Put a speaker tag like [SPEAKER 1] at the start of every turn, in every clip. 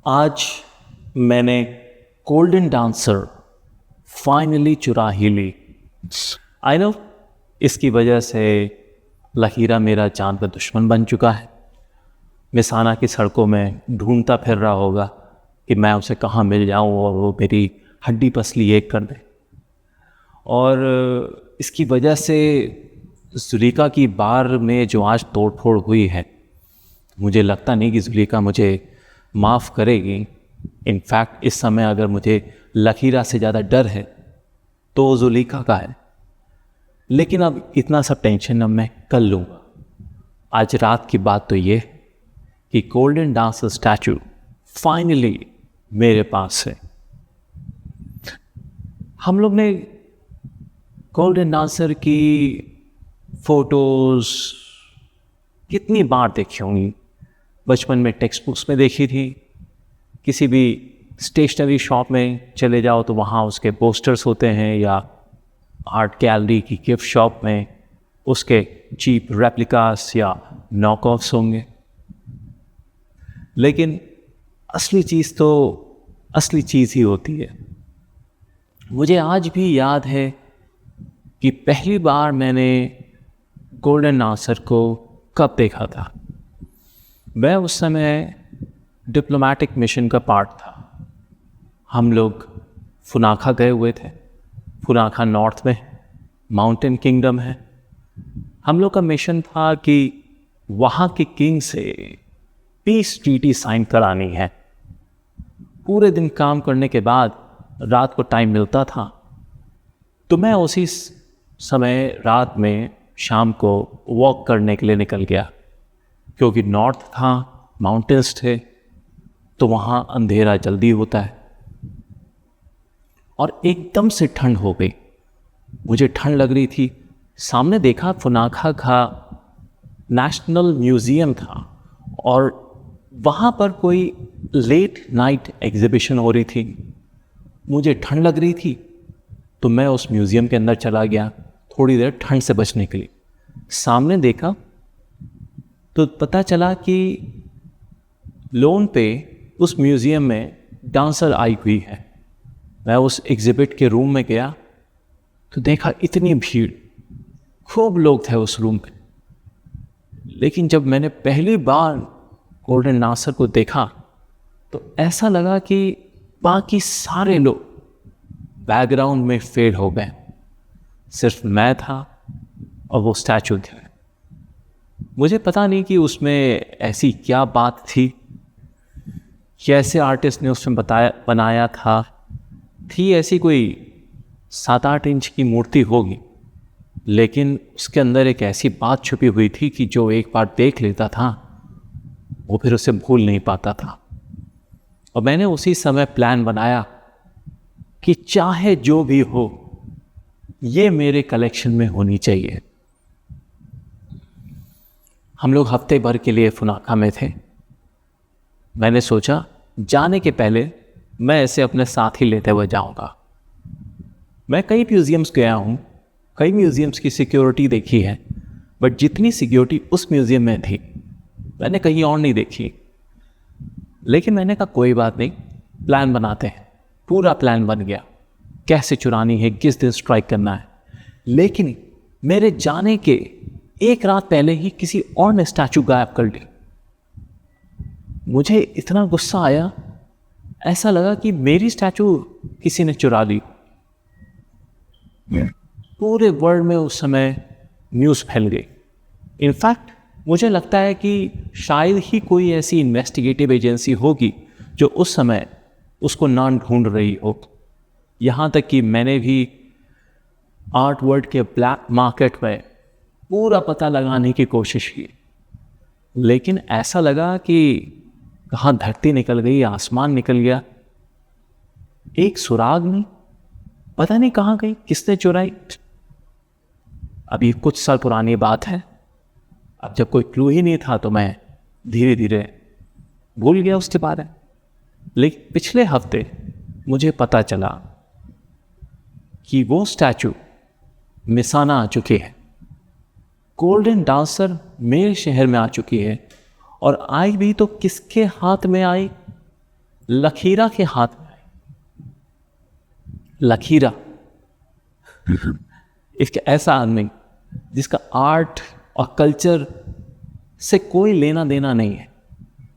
[SPEAKER 1] आज मैंने golden dancer finally चुरा ही ली। आई नो इसकी वजह से लकीरा मेरा जान का दुश्मन बन चुका है। मिसाना की सड़कों में ढूंढता फिर रहा होगा कि मैं उसे कहाँ मिल जाऊँ और वो मेरी हड्डी पसली एक कर दे। और इसकी वजह से जुलेखा की बार में जो आज तोड़फोड़ हुई है, मुझे लगता नहीं कि जुलेखा मुझे माफ़ करेगी। इनफैक्ट इस समय अगर मुझे लकीरा से ज़्यादा डर है तो जुलेखा का है। लेकिन अब इतना सब टेंशन अब मैं कर लूँगा। आज रात की बात तो ये कि गोल्डन डांसर स्टैचू फाइनली मेरे पास है। हम लोग ने गोल्डन डांसर की फ़ोटोज़ कितनी बार देखी होंगी। बचपन में टेक्स्ट बुक्स में देखी थी, किसी भी स्टेशनरी शॉप में चले जाओ तो वहाँ उसके पोस्टर्स होते हैं, या आर्ट गैलरी की गिफ्ट शॉप में उसके चीप रेप्लिकास या नॉक ऑफ्स होंगे। लेकिन असली चीज़ तो असली चीज़ ही होती है। मुझे आज भी याद है कि पहली बार मैंने गोल्डन डांसर को कब देखा था। मैं उस समय डिप्लोमेटिक मिशन का पार्ट था। हम लोग फुनाखा गए हुए थे। फुनाखा नॉर्थ में माउंटेन किंगडम है। हम लोग का मिशन था कि वहाँ के किंग से पीस ट्रीटी साइन करानी है। पूरे दिन काम करने के बाद रात को टाइम मिलता था तो मैं उसी समय रात में शाम को वॉक करने के लिए निकल गया, क्योंकि नॉर्थ था, माउंटेन्स थे, तो वहाँ अंधेरा जल्दी होता है। और एकदम से ठंड हो गई। मुझे ठंड लग रही थी। सामने देखा फुनाखा का नेशनल म्यूज़ियम था और वहाँ पर कोई लेट नाइट एग्जीबिशन हो रही थी। मुझे ठंड लग रही थी तो मैं उस म्यूज़ियम के अंदर चला गया थोड़ी देर ठंड से बचने के लिए। सामने देखा तो पता चला कि लोन पे उस म्यूज़ियम में डांसर आई हुई है। मैं उस एग्जिबिट के रूम में गया तो देखा इतनी भीड़, खूब लोग थे उस रूम में। लेकिन जब मैंने पहली बार गोल्डन डांसर को देखा तो ऐसा लगा कि बाकी सारे लोग बैकग्राउंड में फेड हो गए। सिर्फ मैं था और वो स्टैचू थे। मुझे पता नहीं कि उसमें ऐसी क्या बात थी, कैसे आर्टिस्ट ने उसमें बनाया था। थी ऐसी कोई 7-8 इंच की मूर्ति होगी, लेकिन उसके अंदर एक ऐसी बात छुपी हुई थी कि जो एक बार देख लेता था वो फिर उसे भूल नहीं पाता था। और मैंने उसी समय प्लान बनाया कि चाहे जो भी हो ये मेरे कलेक्शन में होनी चाहिए। हम लोग हफ्ते भर के लिए फुनाखा में थे। मैंने सोचा जाने के पहले मैं इसे अपने साथ ही लेते हुए जाऊंगा। मैं कई म्यूज़ियम्स गया हूँ, कई म्यूज़ियम्स की सिक्योरिटी देखी है, बट जितनी सिक्योरिटी उस म्यूज़ियम में थी मैंने कहीं और नहीं देखी। लेकिन मैंने कहा कोई बात नहीं, प्लान बनाते हैं। पूरा प्लान बन गया, कैसे चुरानी है, किस दिन स्ट्राइक करना है। लेकिन मेरे जाने के एक रात पहले ही किसी और ने स्टैचू गायब कर ली। मुझे इतना गुस्सा आया, ऐसा लगा कि मेरी स्टैचू किसी ने चुरा ली। पूरे वर्ल्ड में उस समय न्यूज़ फैल गई। इनफैक्ट मुझे लगता है कि शायद ही कोई ऐसी इन्वेस्टिगेटिव एजेंसी होगी जो उस समय उसको ना ढूंढ रही हो। यहाँ तक कि मैंने भी आर्ट वर्ल्ड के ब्लैक मार्केट में पूरा पता लगाने की कोशिश की, लेकिन ऐसा लगा कि कहाँ धरती निकल गई, आसमान निकल गया। एक सुराग नहीं, पता नहीं कहाँ गई, किसने चुराई। अभी कुछ साल पुरानी बात है। अब जब कोई क्लू ही नहीं था तो मैं धीरे धीरे भूल गया उसके बारे में। लेकिन पिछले हफ्ते मुझे पता चला कि वो स्टैचू मिसाना आ चुकी है। गोल्डन डांसर मेरे शहर में आ चुकी है, और आई भी तो किसके हाथ में आई? लखीरा के हाथ में आई। लखीरा एक ऐसा आदमी जिसका आर्ट और कल्चर से कोई लेना देना नहीं है,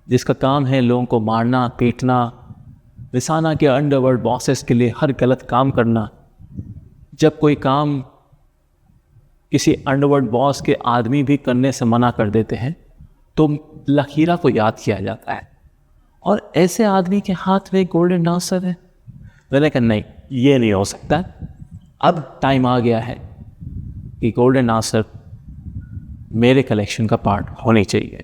[SPEAKER 1] जिसका काम है लोगों को मारना पीटना, रिसाना के अंडरवर्ल्ड बॉसेस के लिए हर गलत काम करना। जब कोई काम किसी अंडरवर्ल्ड बॉस के आदमी भी करने से मना कर देते हैं तो लखीरा को याद किया जाता है, और ऐसे आदमी के हाथ में गोल्डन डांसर है। मैंने कहा नहीं, ये नहीं हो सकता, अब टाइम आ गया है कि गोल्डन डांसर मेरे कलेक्शन का पार्ट होनी चाहिए।